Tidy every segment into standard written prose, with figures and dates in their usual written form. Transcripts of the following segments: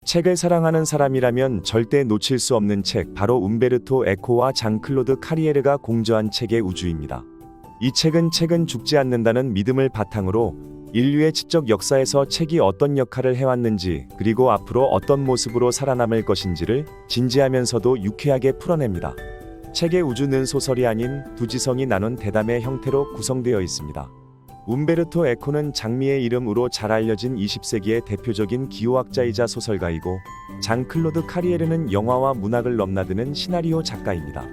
책을 사랑하는 사람이라면 절대 놓칠 수 없는 책, 바로 움베르토 에코와 장클로드 카리에르가 공저한 책의 우주입니다. 이 책은 죽지 않는다는 믿음을 바탕으로 인류의 지적 역사에서 책이 어떤 역할을 해왔는지, 그리고 앞으로 어떤 모습으로 살아남을 것인지를 진지하면서도 유쾌하게 풀어냅니다. 책의 우주는 소설이 아닌 두 지성이 나눈 대담의 형태로 구성되어 있습니다. 움베르토 에코는 장미의 이름으로 잘 알려진 20세기의 대표적인 기호학자이자 소설가이고, 장클로드 카리에르는 영화와 문학을 넘나드는 시나리오 작가입니다.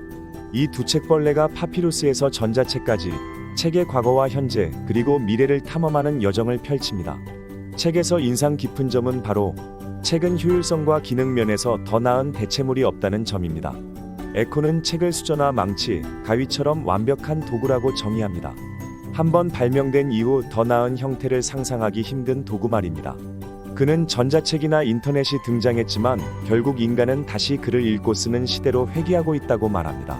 이 두 책벌레가 파피루스에서 전자책까지 책의 과거와 현재, 그리고 미래를 탐험하는 여정을 펼칩니다. 책에서 인상 깊은 점은 바로 책은 효율성과 기능 면에서 더 나은 대체물이 없다는 점입니다. 에코는 책을 수저나 망치, 가위처럼 완벽한 도구라고 정의합니다. 한번 발명된 이후 더 나은 형태를 상상하기 힘든 도구 말입니다. 그는 전자책이나 인터넷이 등장했지만 결국 인간은 다시 글을 읽고 쓰는 시대로 회귀하고 있다고 말합니다.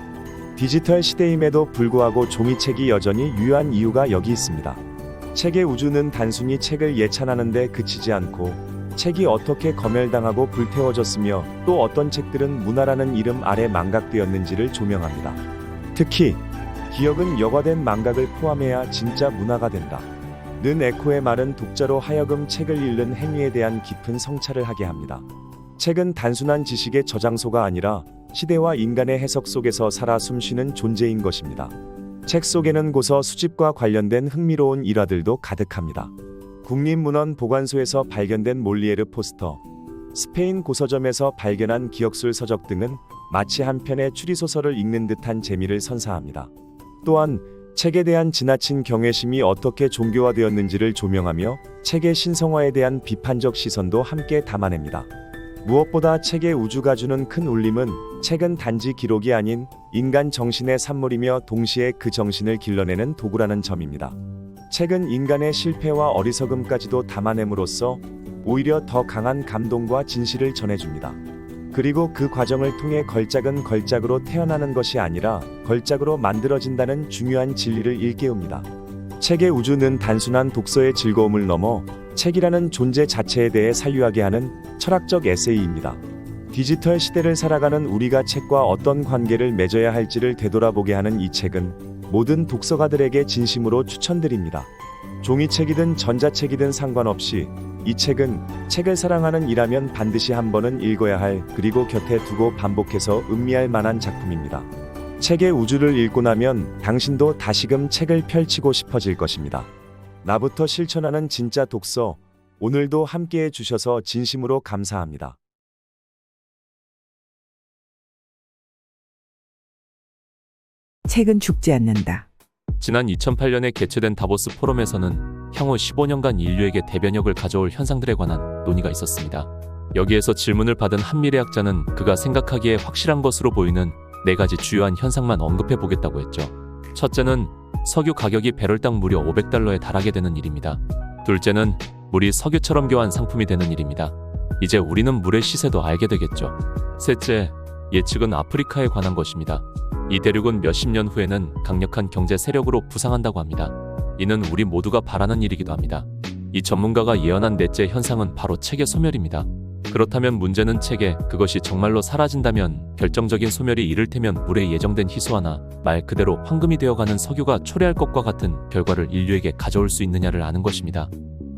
디지털 시대임에도 불구하고 종이책이 여전히 유효한 이유가 여기 있습니다. 책의 우주는 단순히 책을 예찬하는 데 그치지 않고, 책이 어떻게 검열당하고 불태워졌으며 또 어떤 책들은 문화라는 이름 아래 망각되었는지를 조명합니다. 특히 기억은 여과된 망각을 포함해야 진짜 문화가 된다 는 에코의 말은 독자로 하여금 책을 읽는 행위에 대한 깊은 성찰을 하게 합니다. 책은 단순한 지식의 저장소가 아니라 시대와 인간의 해석 속에서 살아 숨쉬는 존재인 것입니다. 책 속에는 고서 수집과 관련된 흥미로운 일화들도 가득합니다. 국립문헌보관소에서 발견된 몰리에르 포스터, 스페인 고서점에서 발견한 기억술 서적 등은 마치 한 편의 추리소설을 읽는 듯한 재미를 선사합니다. 또한 책에 대한 지나친 경외심이 어떻게 종교화되었는지를 조명하며 책의 신성화에 대한 비판적 시선도 함께 담아냅니다. 무엇보다 책의 우주가 주는 큰 울림은 책은 단지 기록이 아닌 인간 정신의 산물이며 동시에 그 정신을 길러내는 도구라는 점입니다. 책은 인간의 실패와 어리석음까지도 담아냄으로써 오히려 더 강한 감동과 진실을 전해줍니다. 그리고 그 과정을 통해 걸작은 걸작으로 태어나는 것이 아니라 걸작으로 만들어진다는 중요한 진리를 일깨웁니다. 책의 우주는 단순한 독서의 즐거움을 넘어 책이라는 존재 자체에 대해 사유하게 하는 철학적 에세이입니다. 디지털 시대를 살아가는 우리가 책과 어떤 관계를 맺어야 할지를 되돌아보게 하는 이 책은 모든 독서가들에게 진심으로 추천드립니다. 종이책이든 전자책이든 상관없이 이 책은 책을 사랑하는 이라면 반드시 한 번은 읽어야 할, 그리고 곁에 두고 반복해서 음미할 만한 작품입니다. 책의 우주를 읽고 나면 당신도 다시금 책을 펼치고 싶어질 것입니다. 나부터 실천하는 진짜 독서, 오늘도 함께해 주셔서 진심으로 감사합니다. 책은 죽지 않는다. 지난 2008년에 개최된 다보스 포럼에서는 향후 15년간 인류에게 대변역을 가져올 현상들에 관한 논의가 있었습니다. 여기에서 질문을 받은 한 미래학자는 그가 생각하기에 확실한 것으로 보이는 4가지 주요한 현상만 언급해 보겠다고 했죠. 첫째는 석유 가격이 배럴당 무려 $500에 달하게 되는 일입니다. 둘째는 물이 석유처럼 교환 상품이 되는 일입니다. 이제 우리는 물의 시세도 알게 되겠죠. 셋째, 예측은 아프리카에 관한 것입니다. 이 대륙은 몇십 년 후에는 강력한 경제 세력으로 부상한다고 합니다. 이는 우리 모두가 바라는 일이기도 합니다. 이 전문가가 예언한 넷째 현상은 바로 책의 소멸입니다. 그렇다면 문제는 책에 그것이 정말로 사라진다면 결정적인 소멸이 이를테면 물에 예정된 희소하나 말 그대로 황금이 되어가는 석유가 초래할 것과 같은 결과를 인류에게 가져올 수 있느냐를 아는 것입니다.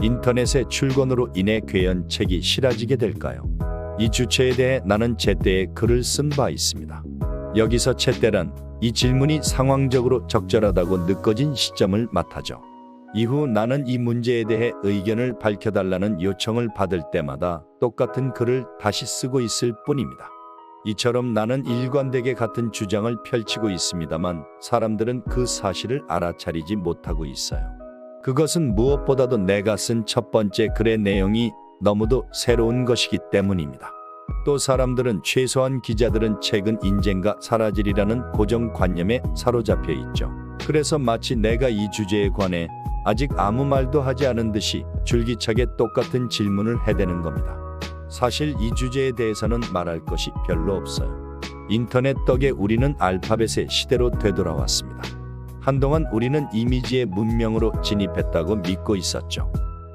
인터넷의 출건으로 인해 괴연 책이 싫어지게 될까요? 이 주체에 대해 나는 제때에 글을 쓴 바 있습니다. 여기서 제때란 이 질문이 상황적으로 적절하다고 느껴진 시점을 맡아죠. 이후 나는 이 문제에 대해 의견을 밝혀달라는 요청을 받을 때마다 똑같은 글을 다시 쓰고 있을 뿐입니다. 이처럼 나는 일관되게 같은 주장을 펼치고 있습니다만 사람들은 그 사실을 알아차리지 못하고 있어요. 그것은 무엇보다도 내가 쓴 첫 번째 글의 내용이 너무도 새로운 것이기 때문입니다. 또 사람들은, 최소한 기자들은 책은 인젠가 사라지리라는 고정관념에 사로잡혀 있죠. 그래서 마치 내가 이 주제에 관해 아직 아무 말도 하지 않은 듯이 줄기차게 똑같은 질문을 해대는 겁니다. 사실 이 주제에 대해서는 말할 것이 별로 없어요. 인터넷 덕에 우리는 알파벳의 시대로 되돌아왔습니다. 한동안 우리는 이미지의 문명으로 진입했다고 믿고 있었죠.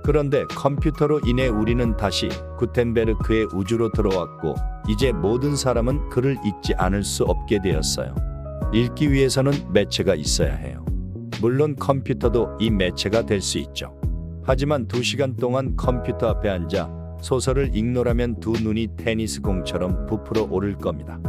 그런데 컴퓨터로 인해 우리는 다시 구텐베르크의 우주로 들어왔고 이제 모든 사람은 글을 읽지 않을 수 없게 되었어요. 읽기 위해서는 매체가 있어야 해요. 물론 컴퓨터도 이 매체가 될 수 있죠. 하지만 2시간 동안 컴퓨터 앞에 앉아 소설을 읽노라면 두 눈이 테니스 공처럼 부풀어 오를 겁니다.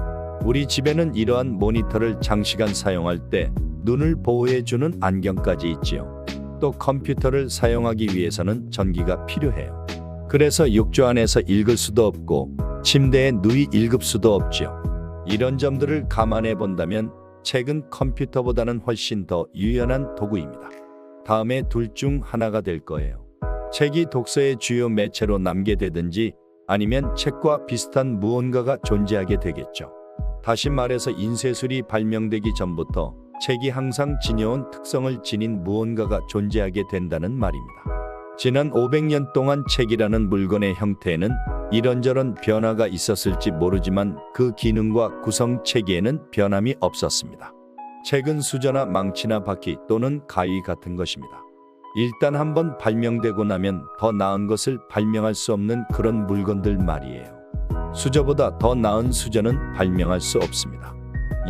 우리 집에는 이러한 모니터를 장시간 사용할 때 눈을 보호해주는 안경까지 있지요. 또 컴퓨터를 사용하기 위해서는 전기가 필요해요. 그래서 욕조 안에서 읽을 수도 없고 침대에 누이 읽을 수도 없지요. 이런 점들을 감안해 본다면 책은 컴퓨터보다는 훨씬 더 유연한 도구입니다. 다음에 둘 중 하나가 될 거예요. 책이 독서의 주요 매체로 남게 되든지 아니면 책과 비슷한 무언가가 존재하게 되겠죠. 다시 말해서 인쇄술이 발명되기 전부터 책이 항상 지녀온 특성을 지닌 무언가가 존재하게 된다는 말입니다. 지난 500년 동안 책이라는 물건의 형태에는 이런저런 변화가 있었을지 모르지만 그 기능과 구성 체계에는 변함이 없었습니다. 책은 수저나 망치나 바퀴 또는 가위 같은 것입니다. 일단 한번 발명되고 나면 더 나은 것을 발명할 수 없는 그런 물건들 말이에요. 수저보다 더 나은 수저는 발명할 수 없습니다.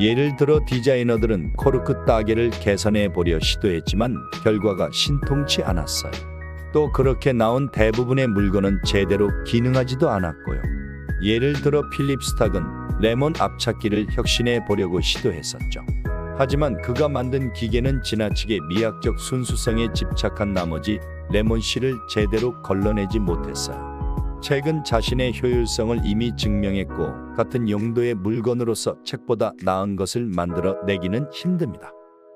예를 들어 디자이너들은 코르크 따개를 개선해 보려 시도했지만 결과가 신통치 않았어요. 또 그렇게 나온 대부분의 물건은 제대로 기능하지도 않았고요. 예를 들어 필립 스탁은 레몬 앞찾기를 혁신해 보려고 시도했었죠. 하지만 그가 만든 기계는 지나치게 미학적 순수성에 집착한 나머지 레몬씨를 제대로 걸러내지 못했어요. 책은 자신의 효율성을 이미 증명했고 같은 용도의 물건으로서 책보다 나은 것을 만들어 내기는 힘듭니다.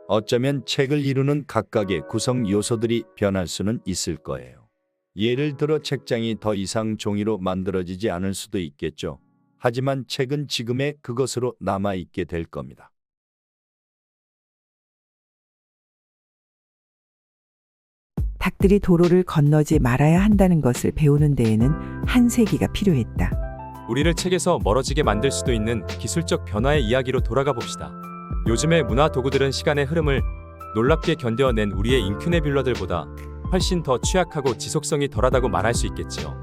어쩌면 책을 이루는 각각의 구성 요소들이 변할 수는 있을 거예요. 예를 들어 책장이 더 이상 종이로 만들어지지 않을 수도 있겠죠. 하지만 책은 지금의 그것으로 남아있게 될 겁니다. 닭들이 도로를 건너지 말아야 한다는 것을 배우는 데에는 한 세기가 필요했다. 우리를 책에서 멀어지게 만들 수도 있는 기술적 변화의 이야기로 돌아가 봅시다. 요즘의 문화 도구들은 시간의 흐름을 놀랍게 견뎌낸 우리의 인큐네뷸러들보다 훨씬 더 취약하고 지속성이 덜하다고 말할 수 있겠지요.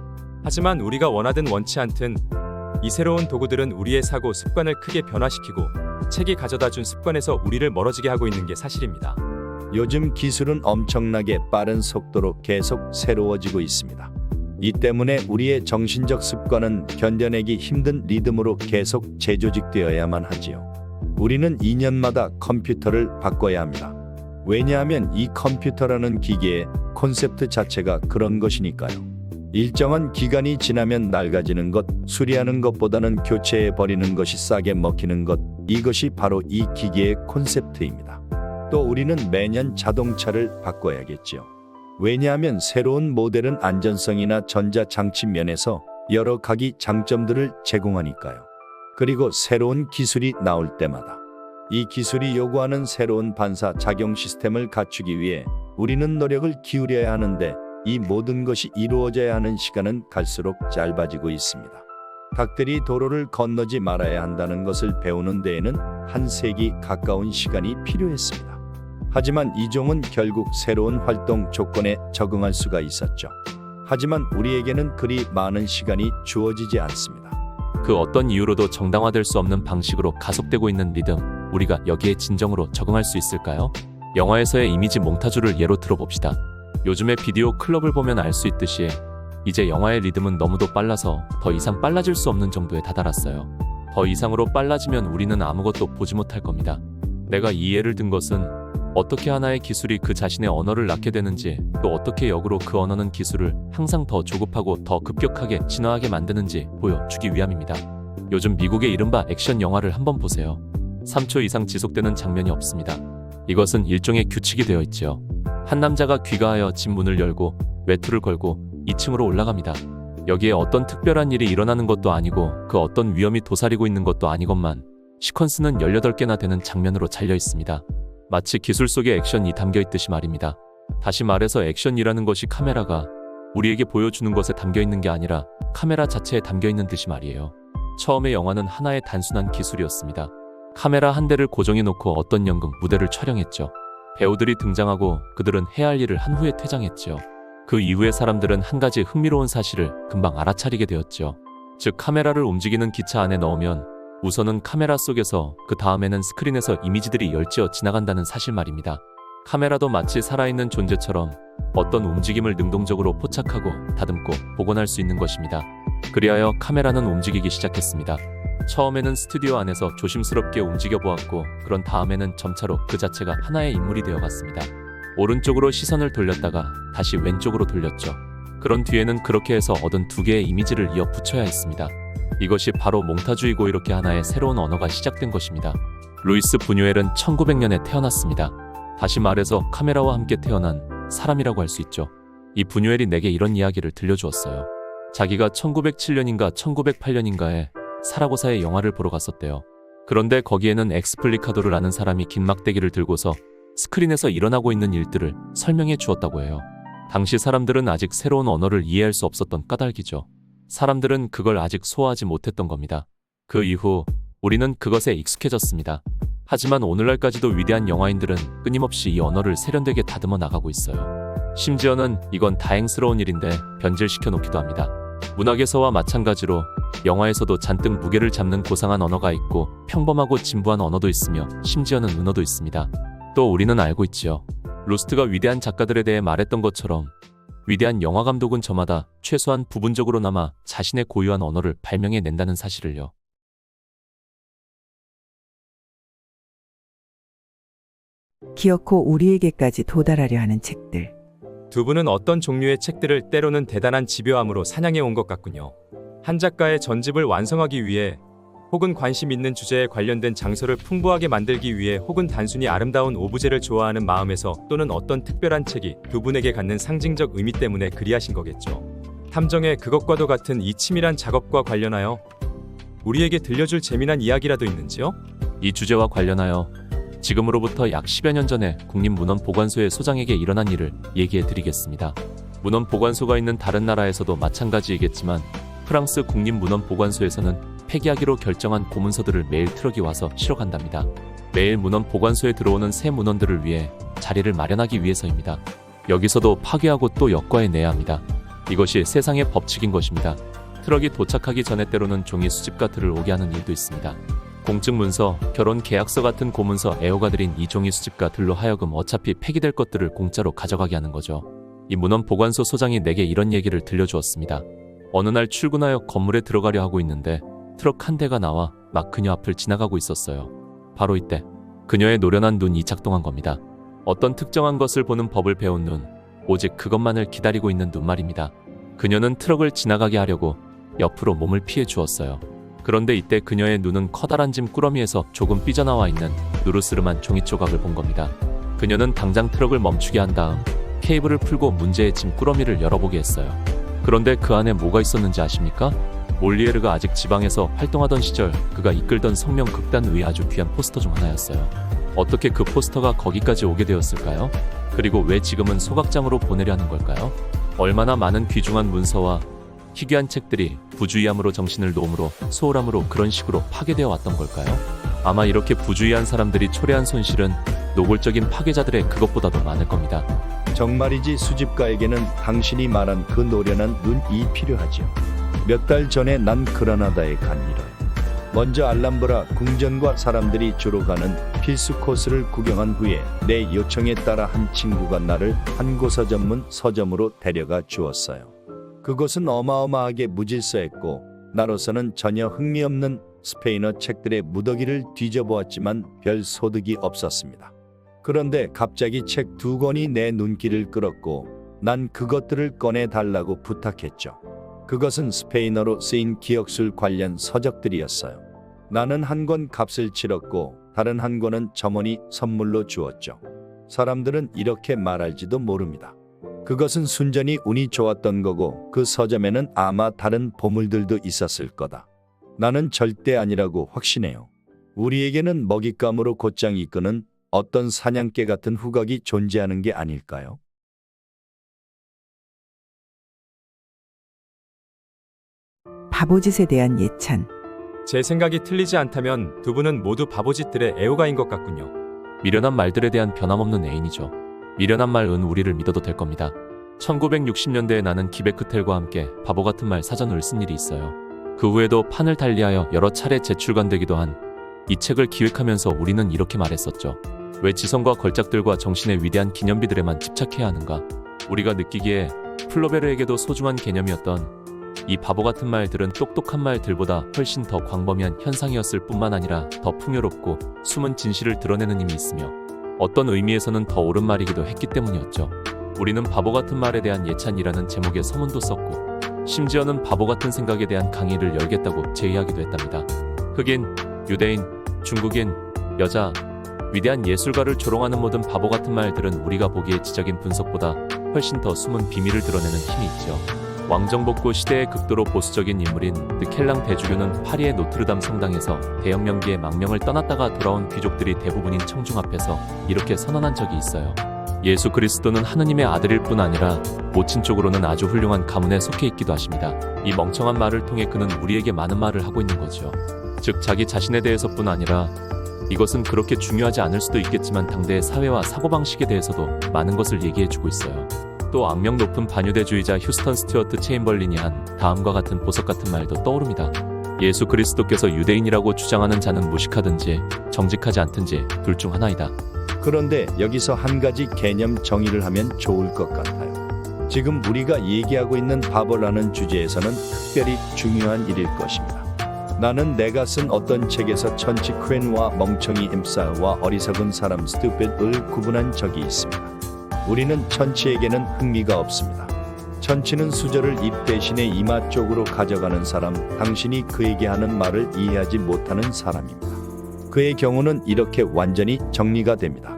하지만 우리가 원하든 원치 않든 이 새로운 도구들은 우리의 사고 습관을 크게 변화시키고 책이 가져다준 습관에서 우리를 멀어지게 하고 있는 게 사실입니다. 요즘 기술은 엄청나게 빠른 속도로 계속 새로워지고 있습니다. 이 때문에 우리의 정신적 습관은 견뎌내기 힘든 리듬으로 계속 재조직되어야만 하지요. 우리는 2년마다 컴퓨터를 바꿔야 합니다. 왜냐하면 이 컴퓨터라는 기계의 콘셉트 자체가 그런 것이니까요. 일정한 기간이 지나면 낡아지는 것, 수리하는 것보다는 교체해버리는 것이 싸게 먹히는 것, 이것이 바로 이 기계의 콘셉트입니다. 또 우리는 매년 자동차를 바꿔야겠지요. 왜냐하면 새로운 모델은 안전성이나 전자장치 면에서 여러 가지 장점들을 제공하니까요. 그리고 새로운 기술이 나올 때마다 이 기술이 요구하는 새로운 반사 작용 시스템을 갖추기 위해 우리는 노력을 기울여야 하는데 이 모든 것이 이루어져야 하는 시간은 갈수록 짧아지고 있습니다. 닭들이 도로를 건너지 말아야 한다는 것을 배우는 데에는 한 세기 가까운 시간이 필요했습니다. 하지만 이 종은 결국 새로운 활동 조건에 적응할 수가 있었죠. 하지만 우리에게는 그리 많은 시간이 주어지지 않습니다. 그 어떤 이유로도 정당화될 수 없는 방식으로 가속되고 있는 리듬, 우리가 여기에 진정으로 적응할 수 있을까요? 영화에서의 이미지 몽타주를 예로 들어봅시다. 요즘의 비디오 클럽을 보면 알 수 있듯이 이제 영화의 리듬은 너무도 빨라서 더 이상 빨라질 수 없는 정도에 다다랐어요. 더 이상으로 빨라지면 우리는 아무것도 보지 못할 겁니다. 내가 이 예를 든 것은 어떻게 하나의 기술이 그 자신의 언어를 낳게 되는지, 또 어떻게 역으로 그 언어는 기술을 항상 더 조급하고 더 급격하게 진화하게 만드는지 보여주기 위함입니다. 요즘 미국의 이른바 액션 영화를 한번 보세요. 3초 이상 지속되는 장면이 없습니다. 이것은 일종의 규칙이 되어 있지요. 한 남자가 귀가하여 집 문을 열고 외투를 걸고 2층으로 올라갑니다. 여기에 어떤 특별한 일이 일어나는 것도 아니고 그 어떤 위험이 도사리고 있는 것도 아니건만 시퀀스는 18개나 되는 장면으로 잘려 있습니다. 마치 기술 속에 액션이 담겨 있듯이 말입니다. 다시 말해서 액션이라는 것이 카메라가 우리에게 보여주는 것에 담겨 있는 게 아니라 카메라 자체에 담겨 있는 듯이 말이에요. 처음에 영화는 하나의 단순한 기술이었습니다. 카메라 한 대를 고정해 놓고 어떤 연극 무대를 촬영했죠. 배우들이 등장하고 그들은 해야 할 일을 한 후에 퇴장했죠. 그 이후에 사람들은 한 가지 흥미로운 사실을 금방 알아차리게 되었죠. 즉 카메라를 움직이는 기차 안에 넣으면 우선은 카메라 속에서 그 다음에는 스크린에서 이미지들이 열지어 지나간다는 사실 말입니다. 카메라도 마치 살아있는 존재처럼 어떤 움직임을 능동적으로 포착하고 다듬고 복원할 수 있는 것입니다. 그리하여 카메라는 움직이기 시작했습니다. 처음에는 스튜디오 안에서 조심스럽게 움직여 보았고 그런 다음에는 점차로 그 자체가 하나의 인물이 되어갔습니다. 오른쪽으로 시선을 돌렸다가 다시 왼쪽으로 돌렸죠. 그런 뒤에는 그렇게 해서 얻은 두 개의 이미지를 이어 붙여야 했습니다. 이것이 바로 몽타주이고 이렇게 하나의 새로운 언어가 시작된 것입니다. 루이스 부뉴엘은 1900년에 태어났습니다. 다시 말해서 카메라와 함께 태어난 사람이라고 할 수 있죠. 이 부뉴엘이 내게 이런 이야기를 들려주었어요. 자기가 1907년인가 1908년인가에 사라고사의 영화를 보러 갔었대요. 그런데 거기에는 엑스플리카도를 아는 사람이 긴 막대기를 들고서 스크린에서 일어나고 있는 일들을 설명해 주었다고 해요. 당시 사람들은 아직 새로운 언어를 이해할 수 없었던 까닭이죠. 사람들은 그걸 아직 소화하지 못했던 겁니다. 그 이후 우리는 그것에 익숙해졌습니다. 하지만 오늘날까지도 위대한 영화인들은 끊임없이 이 언어를 세련되게 다듬어 나가고 있어요. 심지어는 이건 다행스러운 일인데 변질시켜 놓기도 합니다. 문학에서와 마찬가지로 영화에서도 잔뜩 무게를 잡는 고상한 언어가 있고 평범하고 진부한 언어도 있으며 심지어는 은어도 있습니다. 또 우리는 알고 있지요. 루스트가 위대한 작가들에 대해 말했던 것처럼 위대한 영화 감독은 저마다 최소한 부분적으로나마 자신의 고유한 언어를 발명해 낸다는 사실을요. 기어코 우리에게까지 도달하려 하는 책들. 두 분은 어떤 종류의 책들을 때로는 대단한 집요함으로 사냥해 온 것 같군요. 한 작가의 전집을 완성하기 위해 혹은 관심 있는 주제에 관련된 장소를 풍부하게 만들기 위해 혹은 단순히 아름다운 오브제를 좋아하는 마음에서 또는 어떤 특별한 책이 두 분에게 갖는 상징적 의미 때문에 그리하신 거겠죠. 탐정의 그것과도 같은 이 치밀한 작업과 관련하여 우리에게 들려줄 재미난 이야기라도 있는지요? 이 주제와 관련하여 지금으로부터 약 10여 년 전에 국립문헌보관소의 소장에게 일어난 일을 얘기해 드리겠습니다. 문헌보관소가 있는 다른 나라에서도 마찬가지이겠지만 프랑스 국립문헌보관소에서는 폐기하기로 결정한 고문서들을 매일 트럭이 와서 실어간답니다. 매일 문헌보관소에 들어오는 새 문헌들을 위해 자리를 마련하기 위해서입니다. 여기서도 파괴하고 또 엮어내야 합니다. 이것이 세상의 법칙인 것입니다. 트럭이 도착하기 전에 때로는 종이 수집가들을 오게 하는 일도 있습니다. 공증문서, 결혼 계약서 같은 고문서 애호가 들인 이 종이 수집가들로 하여금 어차피 폐기될 것들을 공짜로 가져가게 하는 거죠. 이 문헌보관소 소장이 내게 이런 얘기를 들려주었습니다. 어느 날 출근하여 건물에 들어가려 하고 있는데 트럭 한 대가 나와 막 그녀 앞을 지나가고 있었어요. 바로 이때 그녀의 노련한 눈이 작동한 겁니다. 어떤 특정한 것을 보는 법을 배운 눈, 오직 그것만을 기다리고 있는 눈 말입니다. 그녀는 트럭을 지나가게 하려고 옆으로 몸을 피해 주었어요. 그런데 이때 그녀의 눈은 커다란 짐 꾸러미에서 조금 삐져나와 있는 누르스름한 종이 조각을 본 겁니다. 그녀는 당장 트럭을 멈추게 한 다음 케이블을 풀고 문제의 짐 꾸러미를 열어보게 했어요. 그런데 그 안에 뭐가 있었는지 아십니까? 몰리에르가 아직 지방에서 활동하던 시절 그가 이끌던 성명 극단의 아주 귀한 포스터 중 하나였어요. 어떻게 그 포스터가 거기까지 오게 되었을까요? 그리고 왜 지금은 소각장으로 보내려 하는 걸까요? 얼마나 많은 귀중한 문서와 희귀한 책들이 부주의함으로 정신을 놓음으로 소홀함으로 그런 식으로 파괴되어 왔던 걸까요? 아마 이렇게 부주의한 사람들이 초래한 손실은 노골적인 파괴자들의 그것보다도 많을 겁니다. 정말이지 수집가에게는 당신이 말한 그 노련한 눈이 필요하죠. 몇 달 전에 난 그라나다에 갑니다. 먼저 알람브라 궁전과 사람들이 주로 가는 필수 코스를 구경한 후에 내 요청에 따라 한 친구가 나를 한 고서 전문 서점으로 데려가 주었어요. 그곳은 어마어마하게 무질서했고 나로서는 전혀 흥미없는 스페인어 책들의 무더기를 뒤져보았지만 별 소득이 없었습니다. 그런데 갑자기 책 두 권이 내 눈길을 끌었고 난 그것들을 꺼내달라고 부탁했죠. 그것은 스페인어로 쓰인 기억술 관련 서적들이었어요. 나는 한 권 값을 치렀고 다른 한 권은 점원이 선물로 주었죠. 사람들은 이렇게 말할지도 모릅니다. 그것은 순전히 운이 좋았던 거고 그 서점에는 아마 다른 보물들도 있었을 거다. 나는 절대 아니라고 확신해요. 우리에게는 먹잇감으로 곧장 이끄는 어떤 사냥개 같은 후각이 존재하는 게 아닐까요? 바보짓에 대한 예찬. 제 생각이 틀리지 않다면 두 분은 모두 바보짓들의 애호가인 것 같군요. 미련한 말들에 대한 변함없는 애인이죠. 미련한 말은 우리를 믿어도 될 겁니다. 1960년대에 나는 기베크텔과 함께 바보 같은 말 사전을 쓴 일이 있어요. 그 후에도 판을 달리하여 여러 차례 재출간되기도 한 이 책을 기획하면서 우리는 이렇게 말했었죠. 왜 지성과 걸작들과 정신의 위대한 기념비들에만 집착해야 하는가? 우리가 느끼기에 플로베르에게도 소중한 개념이었던 이 바보 같은 말들은 똑똑한 말들보다 훨씬 더 광범위한 현상이었을 뿐만 아니라 더 풍요롭고 숨은 진실을 드러내는 힘이 있으며 어떤 의미에서는 더 옳은 말이기도 했기 때문이었죠. 우리는 바보 같은 말에 대한 예찬이라는 제목의 서문도 썼고 심지어는 바보 같은 생각에 대한 강의를 열겠다고 제의하기도 했답니다. 흑인, 유대인, 중국인, 여자, 위대한 예술가를 조롱하는 모든 바보 같은 말들은 우리가 보기에 지적인 분석보다 훨씬 더 숨은 비밀을 드러내는 힘이 있죠. 왕정복고 시대의 극도로 보수적인 인물인 르켈랑 대주교는 파리의 노트르담 성당에서 대형 명기의 망명을 떠났다가 돌아온 귀족들이 대부분인 청중 앞에서 이렇게 선언한 적이 있어요. 예수 그리스도는 하느님의 아들일 뿐 아니라 모친 쪽으로는 아주 훌륭한 가문에 속해 있기도 하십니다. 이 멍청한 말을 통해 그는 우리에게 많은 말을 하고 있는 거죠. 즉 자기 자신에 대해서뿐 아니라 이것은 그렇게 중요하지 않을 수도 있겠지만 당대의 사회와 사고방식에 대해서도 많은 것을 얘기해주고 있어요. 또 악명 높은 반유대주의자 휴스턴 스튜어트 체인벌린이 한 다음과 같은 보석 같은 말도 떠오릅니다. 예수 그리스도께서 유대인이라고 주장하는 자는 무식하든지 정직하지 않든지 둘 중 하나이다. 그런데 여기서 한 가지 개념 정의를 하면 좋을 것 같아요. 지금 우리가 얘기하고 있는 바보라는 주제에서는 특별히 중요한 일일 것입니다. 나는 내가 쓴 어떤 책에서 천치 퀸과 멍청이 임사와 어리석은 사람 stupid을 구분한 적이 있습니다. 우리는 천치에게는 흥미가 없습니다. 천치는 수저를 입 대신에 이마 쪽으로 가져가는 사람, 당신이 그에게 하는 말을 이해하지 못하는 사람입니다. 그의 경우는 이렇게 완전히 정리가 됩니다.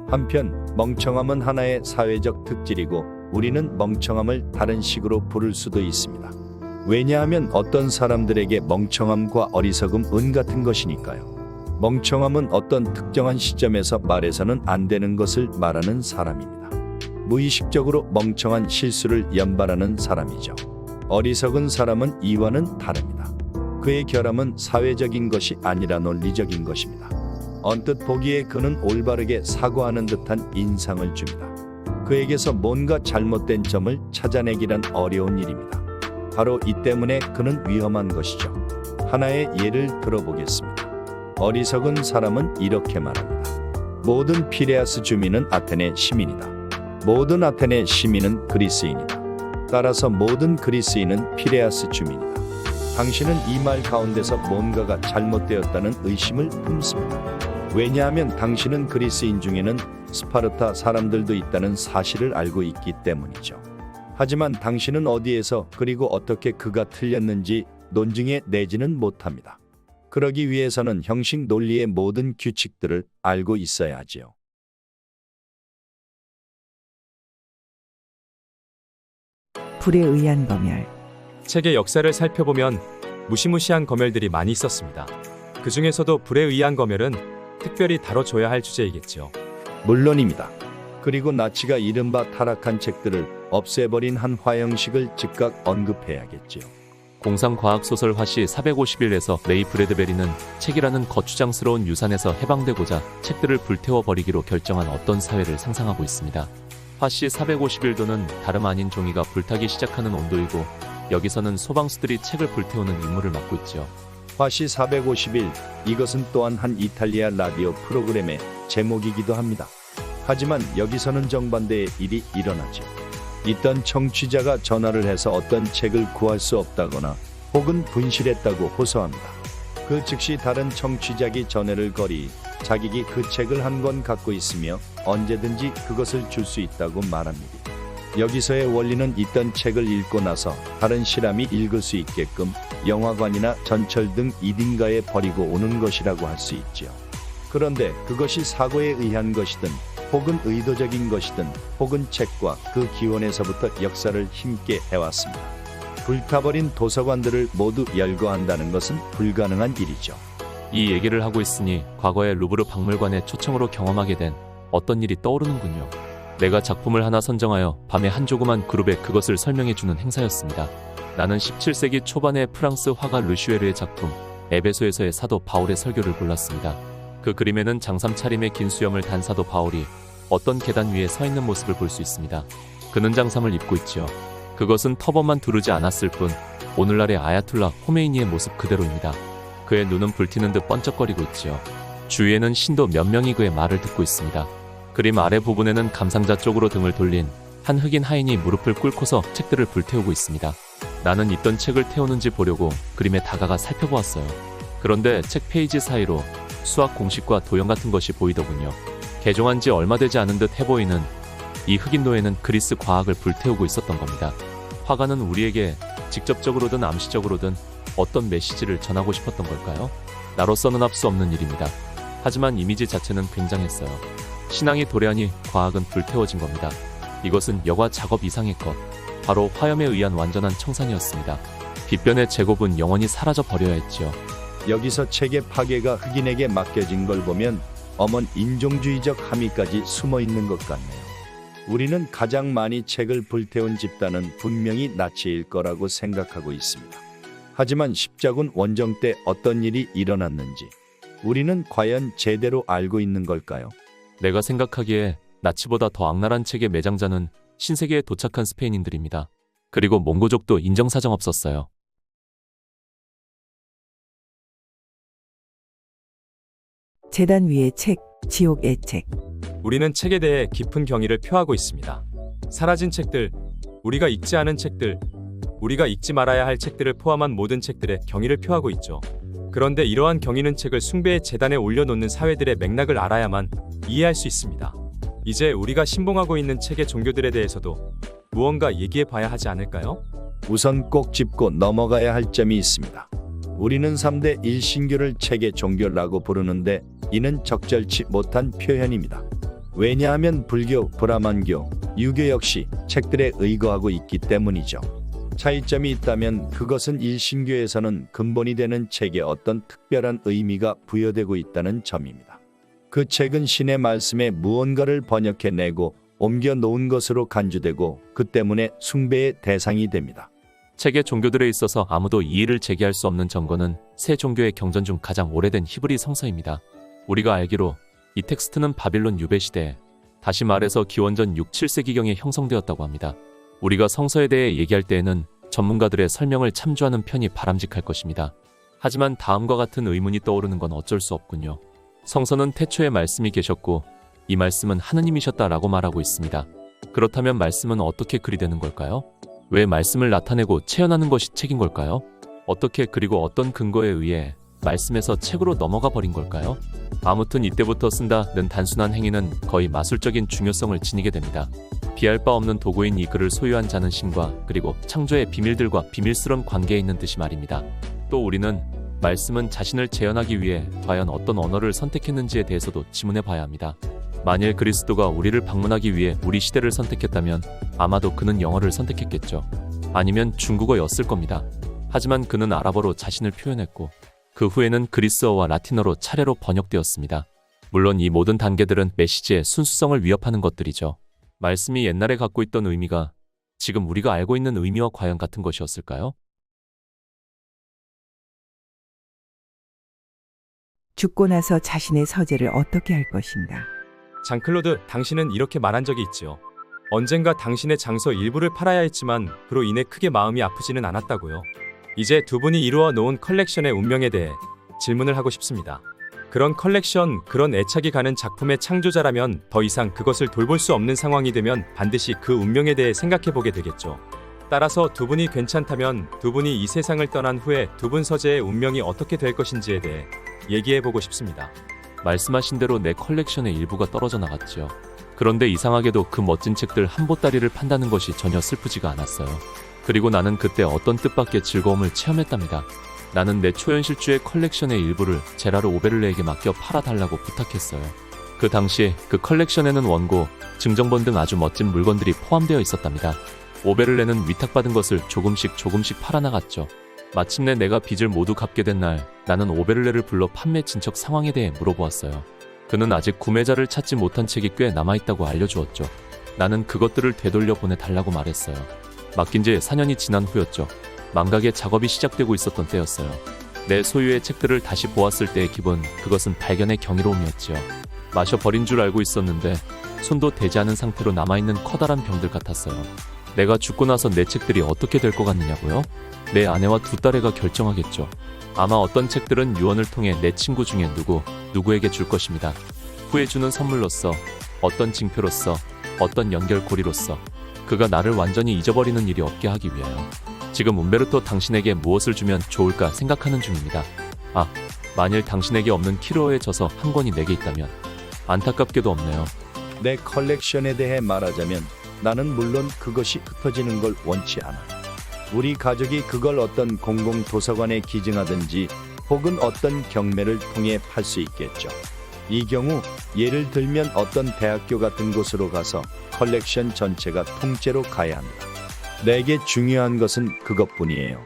한편 멍청함은 하나의 사회적 특질이고 우리는 멍청함을 다른 식으로 부를 수도 있습니다. 왜냐하면 어떤 사람들에게 멍청함과 어리석음은 같은 것이니까요. 멍청함은 어떤 특정한 시점에서 말해서는 안 되는 것을 말하는 사람입니다. 무의식적으로 멍청한 실수를 연발하는 사람이죠. 어리석은 사람은 이와는 다릅니다. 그의 결함은 사회적인 것이 아니라 논리적인 것입니다. 언뜻 보기에 그는 올바르게 사고하는 듯한 인상을 줍니다. 그에게서 뭔가 잘못된 점을 찾아내기란 어려운 일입니다. 바로 이 때문에 그는 위험한 것이죠. 하나의 예를 들어보겠습니다. 어리석은 사람은 이렇게 말합니다. 모든 피레아스 주민은 아테네 시민이다. 모든 아테네 시민은 그리스인이다. 따라서 모든 그리스인은 피레아스 주민이다. 당신은 이 말 가운데서 뭔가가 잘못되었다는 의심을 품습니다. 왜냐하면 당신은 그리스인 중에는 스파르타 사람들도 있다는 사실을 알고 있기 때문이죠. 하지만 당신은 어디에서 그리고 어떻게 그가 틀렸는지 논증해 내지는 못합니다. 그러기 위해서는 형식 논리의 모든 규칙들을 알고 있어야 하지요. 불에 의한 검열. 책의 역사를 살펴보면 무시무시한 검열들이 많이 있었습니다. 그 중에서도 불에 의한 검열은 특별히 다뤄줘야 할 주제이겠죠. 물론입니다. 그리고 나치가 이른바 타락한 책들을 없애버린 한 화형식을 즉각 언급해야겠지요. 공상과학소설 화씨 451에서 레이 브래드베리는 책이라는 거추장스러운 유산에서 해방되고자 책들을 불태워버리기로 결정한 어떤 사회를 상상하고 있습니다. 화씨 451도는 다름 아닌 종이가 불타기 시작하는 온도이고 여기서는 소방수들이 책을 불태우는 임무를 맡고 있죠. 화씨 451, 이것은 또한 한 이탈리아 라디오 프로그램의 제목이기도 합니다. 하지만 여기서는 정반대의 일이 일어나죠. 있던 청취자가 전화를 해서 어떤 책을 구할 수 없다거나 혹은 분실했다고 호소합니다. 그 즉시 다른 청취자기 전화를 걸이 자기가 그 책을 한 권 갖고 있으며 언제든지 그것을 줄 수 있다고 말합니다. 여기서의 원리는 있던 책을 읽고 나서 다른 사람이 읽을 수 있게끔 영화관이나 전철 등 어딘가에 버리고 오는 것이라고 할 수 있지요. 그런데 그것이 사고에 의한 것이든 혹은 의도적인 것이든 혹은 책과 그 기원에서부터 역사를 힘있게 해왔습니다. 불타버린 도서관들을 모두 열거한다는 것은 불가능한 일이죠. 이 얘기를 하고 있으니 과거의 루브르 박물관의 초청으로 경험하게 된 어떤 일이 떠오르는군요. 내가 작품을 하나 선정하여 밤에 한 조그만 그룹에 그것을 설명해주는 행사였습니다. 나는 17세기 초반의 프랑스 화가 르슈에르의 작품 에베소에서의 사도 바울의 설교를 골랐습니다. 그 그림에는 장삼 차림의 긴 수염을 단 사도 바울이 어떤 계단 위에 서 있는 모습을 볼 수 있습니다. 그는 장삼을 입고 있지요. 그것은 터번만 두르지 않았을 뿐 오늘날의 아야툴라 호메이니의 모습 그대로입니다. 그의 눈은 불티는 듯 번쩍거리고 있지요. 주위에는 신도 몇 명이 그의 말을 듣고 있습니다. 그림 아래 부분에는 감상자 쪽으로 등을 돌린 한 흑인 하인이 무릎을 꿇고서 책들을 불태우고 있습니다. 나는 있던 책을 태우는지 보려고 그림에 다가가 살펴보았어요. 그런데 책 페이지 사이로 수학 공식과 도형 같은 것이 보이더군요. 개종한 지 얼마 되지 않은 듯 해보이는 이 흑인 노예는 그리스 과학을 불태우고 있었던 겁니다. 화가는 우리에게 직접적으로든 암시적으로든 어떤 메시지를 전하고 싶었던 걸까요? 나로서는 할 수 없는 일입니다. 하지만 이미지 자체는 굉장했어요. 신앙이 도래하니 과학은 불태워진 겁니다. 이것은 여과 작업 이상의 것, 바로 화염에 의한 완전한 청산이었습니다. 빛변의 제곱은 영원히 사라져 버려야 했지요. 여기서 책의 파괴가 흑인에게 맡겨진 걸 보면 엄한 인종주의적 함의까지 숨어 있는 것 같네요. 우리는 가장 많이 책을 불태운 집단은 분명히 나치일 거라고 생각하고 있습니다. 하지만 십자군 원정 때 어떤 일이 일어났는지 우리는 과연 제대로 알고 있는 걸까요? 내가 생각하기에 나치보다 더 악랄한 책의 매장자는 신세계에 도착한 스페인인들입니다. 그리고 몽고족도 인정사정 없었어요. 재단 위의 책, 지옥의 책. 우리는 책에 대해 깊은 경의를 표하고 있습니다. 사라진 책들, 우리가 읽지 않은 책들, 우리가 읽지 말아야 할 책들을 포함한 모든 책들에 경의를 표하고 있죠. 그런데 이러한 경의는 책을 숭배의 재단에 올려놓는 사회들의 맥락을 알아야만 이해할 수 있습니다. 이제 우리가 신봉하고 있는 책의 종교들에 대해서도 무언가 얘기해 봐야 하지 않을까요? 우선 꼭 짚고 넘어가야 할 점이 있습니다. 우리는 3대 일신교를 책의 종교라고 부르는데 이는 적절치 못한 표현입니다. 왜냐하면 불교, 브라만교, 유교 역시 책들에 의거하고 있기 때문이죠. 차이점이 있다면 그것은 일신교에서는 근본이 되는 책에 어떤 특별한 의미가 부여되고 있다는 점입니다. 그 책은 신의 말씀에 무언가를 번역해내고 옮겨 놓은 것으로 간주되고 그 때문에 숭배의 대상이 됩니다. 책의 종교들에 있어서 아무도 이의를 제기할 수 없는 정거는 세 종교의 경전 중 가장 오래된 히브리 성서입니다. 우리가 알기로 이 텍스트는 바빌론 유배 시대에, 다시 말해서 기원전 6, 7세기경에 형성되었다고 합니다. 우리가 성서에 대해 얘기할 때에는 전문가들의 설명을 참조하는 편이 바람직할 것입니다. 하지만 다음과 같은 의문이 떠오르는 건 어쩔 수 없군요. 성서는 태초에 말씀이 계셨고 이 말씀은 하느님이셨다라고 말하고 있습니다. 그렇다면 말씀은 어떻게 글이 되는 걸까요? 왜 말씀을 나타내고 체현하는 것이 책인 걸까요? 어떻게 그리고 어떤 근거에 의해 말씀에서 책으로 넘어가 버린 걸까요? 아무튼 이때부터 쓴다는 단순한 행위는 거의 마술적인 중요성을 지니게 됩니다. 비할 바 없는 도구인 이 글을 소유한 자는 신과 그리고 창조의 비밀들과 비밀스런 관계에 있는 듯이 말입니다. 또 우리는 말씀은 자신을 재현하기 위해 과연 어떤 언어를 선택했는지에 대해서도 지문해 봐야 합니다. 만일 그리스도가 우리를 방문하기 위해 우리 시대를 선택했다면 아마도 그는 영어를 선택했겠죠. 아니면 중국어였을 겁니다. 하지만 그는 아랍어로 자신을 표현했고 그 후에는 그리스어와 라틴어로 차례로 번역되었습니다. 물론 이 모든 단계들은 메시지의 순수성을 위협하는 것들이죠. 말씀이 옛날에 갖고 있던 의미가 지금 우리가 알고 있는 의미와 과연 같은 것이었을까요? 죽고 나서 자신의 서재를 어떻게 할 것인가? 장클로드, 당신은 이렇게 말한 적이 있지요. 언젠가 당신의 장서 일부를 팔아야 했지만 그로 인해 크게 마음이 아프지는 않았다고요. 이제 두 분이 이루어 놓은 컬렉션의 운명에 대해 질문을 하고 싶습니다. 그런 컬렉션, 그런 애착이 가는 작품의 창조자라면 더 이상 그것을 돌볼 수 없는 상황이 되면 반드시 그 운명에 대해 생각해보게 되겠죠. 따라서 두 분이 괜찮다면 두 분이 이 세상을 떠난 후에 두 분 서재의 운명이 어떻게 될 것인지에 대해 얘기해보고 싶습니다. 말씀하신 대로 내 컬렉션의 일부가 떨어져 나갔지요. 그런데 이상하게도 그 멋진 책들 한 보따리를 판다는 것이 전혀 슬프지가 않았어요. 그리고 나는 그때 어떤 뜻밖의 즐거움을 체험했답니다. 나는 내 초현실주의 컬렉션의 일부를 제라르 오베를레에게 맡겨 팔아달라고 부탁했어요. 그 당시 그 컬렉션에는 원고, 증정본 등 아주 멋진 물건들이 포함되어 있었답니다. 오베를레는 위탁받은 것을 조금씩 팔아나갔죠. 마침내 내가 빚을 모두 갚게 된 날, 나는 오베를레를 불러 판매 진척 상황에 대해 물어보았어요. 그는 아직 구매자를 찾지 못한 책이 꽤 남아있다고 알려주었죠. 나는 그것들을 되돌려 보내달라고 말했어요. 맡긴 지 4년이 지난 후였죠. 망각의 작업이 시작되고 있었던 때였어요. 내 소유의 책들을 다시 보았을 때의 기분, 그것은 발견의 경이로움이었지요. 마셔버린 줄 알고 있었는데 손도 대지 않은 상태로 남아있는 커다란 병들 같았어요. 내가 죽고 나서 내 책들이 어떻게 될 것 같느냐고요? 내 아내와 두 딸애가 결정하겠죠. 아마 어떤 책들은 유언을 통해 내 친구 중에 누구에게 줄 것입니다. 후에 주는 선물로서, 어떤 징표로서, 어떤 연결고리로서 그가 나를 완전히 잊어버리는 일이 없게 하기 위하여 지금 움베르토 당신에게 무엇을 주면 좋을까 생각하는 중입니다. 아, 만일 당신에게 없는 키로어에 져서 한 권이 내게 있다면 안타깝게도 없네요. 내 컬렉션에 대해 말하자면 나는 물론 그것이 흩어지는 걸 원치 않아. 우리 가족이 그걸 어떤 공공 도서관에 기증하든지 혹은 어떤 경매를 통해 팔 수 있겠죠. 이 경우 예를 들면 어떤 대학교 같은 곳으로 가서 컬렉션 전체가 통째로 가야 합니다. 내게 중요한 것은 그것뿐이에요.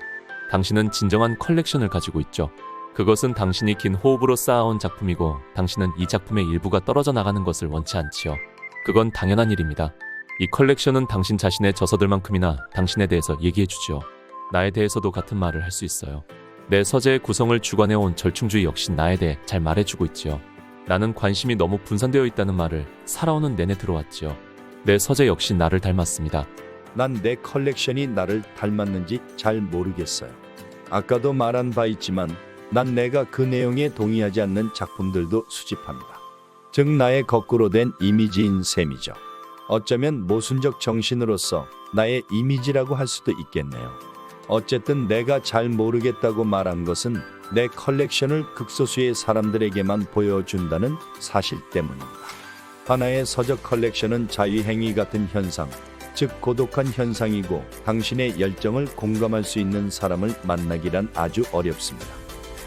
당신은 진정한 컬렉션을 가지고 있죠. 그것은 당신이 긴 호흡으로 쌓아온 작품이고 당신은 이 작품의 일부가 떨어져 나가는 것을 원치 않지요. 그건 당연한 일입니다. 이 컬렉션은 당신 자신의 저서들만큼이나 당신에 대해서 얘기해주죠. 나에 대해서도 같은 말을 할 수 있어요. 내 서재의 구성을 주관해온 절충주의 역시 나에 대해 잘 말해주고 있지요. 나는 관심이 너무 분산되어 있다는 말을 살아오는 내내 들어왔지요. 내 서재 역시 나를 닮았습니다. 난 내 컬렉션이 나를 닮았는지 잘 모르겠어요. 아까도 말한 바 있지만 난 내가 그 내용에 동의하지 않는 작품들도 수집합니다. 즉 나의 거꾸로 된 이미지인 셈이죠. 어쩌면 모순적 정신으로서 나의 이미지라고 할 수도 있겠네요. 어쨌든 내가 잘 모르겠다고 말한 것은 내 컬렉션을 극소수의 사람들에게만 보여준다는 사실 때문입니다. 하나의 서적 컬렉션은 자유행위 같은 현상, 즉 고독한 현상이고 당신의 열정을 공감할 수 있는 사람을 만나기란 아주 어렵습니다.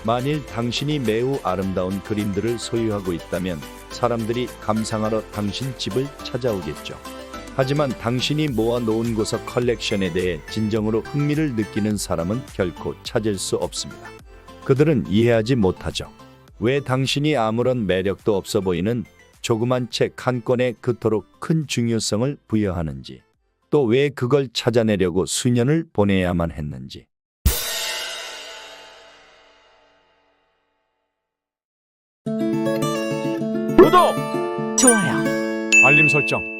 만일 당신이 매우 아름다운 그림들을 소유하고 있다면 사람들이 감상하러 당신 집을 찾아오겠죠. 하지만 당신이 모아놓은 고서 컬렉션에 대해 진정으로 흥미를 느끼는 사람은 결코 찾을 수 없습니다. 그들은 이해하지 못하죠. 왜 당신이 아무런 매력도 없어 보이는 조그만 책 한 권에 그토록 큰 중요성을 부여하는지, 또 왜 그걸 찾아내려고 수년을 보내야만 했는지. 구독! 좋아요. 알림 설정